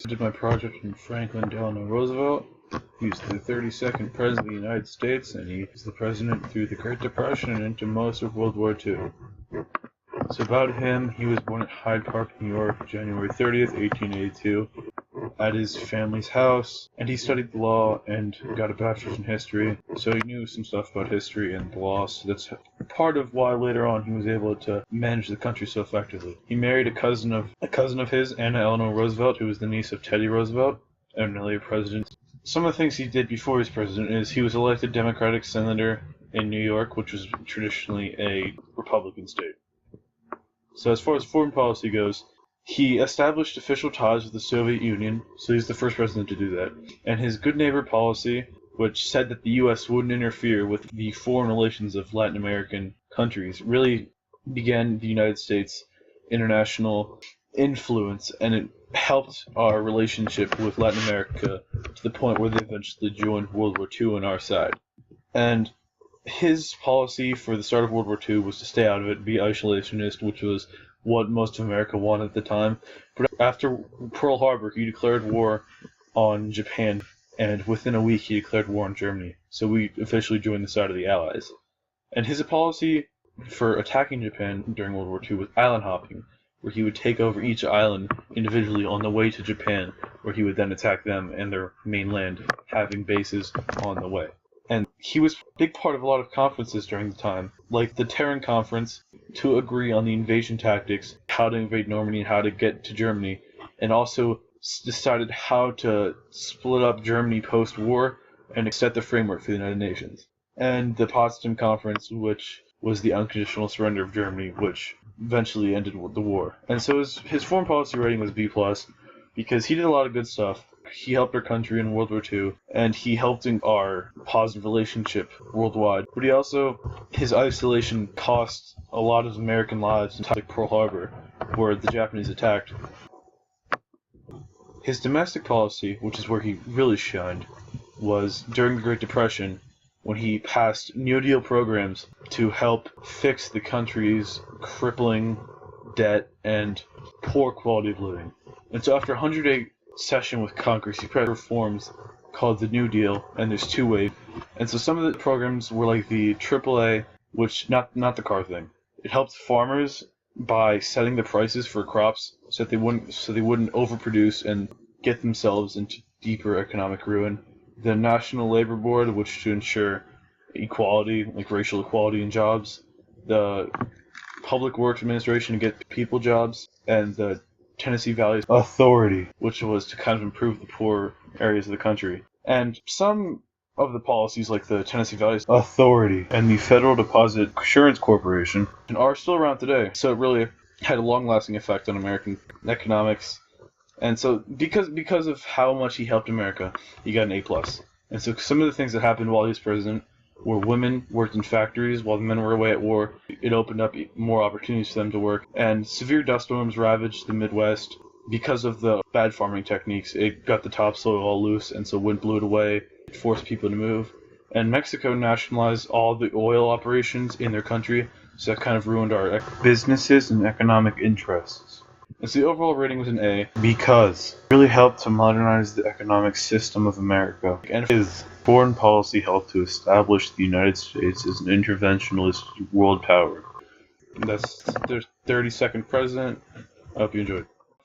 I did my project on Franklin Delano Roosevelt. He was the 32nd President of the United States, and he was the President through the Great Depression and into most of World War II. So about him, he was born at Hyde Park, New York, January 30th, 1882, at his family's house, and he studied law and got a bachelor's in history, so he knew some stuff about history and the law, so that's part of why later on he was able to manage the country so effectively. He married a cousin of his, Anna Eleanor Roosevelt, who was the niece of Teddy Roosevelt, and an earlier president. Some of the things he did before he was president is he was elected Democratic senator in New York, which was traditionally a Republican state. So as far as foreign policy goes, he established official ties with the Soviet Union, so he's the first president to do that. And his good neighbor policy, which said that the U.S. wouldn't interfere with the foreign relations of Latin American countries, really began the United States' international influence, and it helped our relationship with Latin America to the point where they eventually joined World War II on our side. And his policy for the start of World War II was to stay out of it, be isolationist, which was what most of America wanted at the time. But after Pearl Harbor, he declared war on Japan, and within a week he declared war on Germany. So we officially joined the side of the Allies. And his policy for attacking Japan during World War II was island hopping, where he would take over each island individually on the way to Japan, where he would then attack them and their mainland, having bases on the way. And he was a big part of a lot of conferences during the time, like the Terran Conference, to agree on the invasion tactics, how to invade Normandy and how to get to Germany, and also decided how to split up Germany post-war and set the framework for the United Nations. And the Potsdam Conference, which was the unconditional surrender of Germany, which eventually ended the war. And so his foreign policy rating was B+, because he did a lot of good stuff. He helped our country in World War II, and he helped in our positive relationship worldwide. But his isolation cost a lot of American lives, like Pearl Harbor, where the Japanese attacked. His domestic policy, which is where he really shined, was during the Great Depression, when he passed New Deal programs to help fix the country's crippling debt and poor quality of living. And so after a 100-day session with Congress, he passed reforms called the New Deal, and there's two waves. And so some of the programs were like the AAA, which not the car thing. It helped farmers by setting the prices for crops so they wouldn't overproduce and get themselves into deeper economic ruin. The National Labor Board, which to ensure equality, like racial equality in jobs. The Public Works Administration to get people jobs, and the Tennessee Valley Authority, which was to kind of improve the poor areas of the country. And some of the policies, like the Tennessee Valley Authority and the Federal Deposit Insurance Corporation, are still around today. So it really had a long-lasting effect on American economics. And so because of how much he helped America, he got an A+. And so some of the things that happened while he was president were women worked in factories while the men were away at war. It opened up more opportunities for them to work. And severe dust storms ravaged the Midwest. Because of the bad farming techniques, it got the topsoil all loose, and so wind blew it away. It forced people to move. And Mexico nationalized all the oil operations in their country, so that kind of ruined our businesses and economic interests. And so the overall rating was an A because it really helped to modernize the economic system of America. And his foreign policy helped to establish the United States as an interventionist world power. And that's their 32nd president. I hope you enjoyed.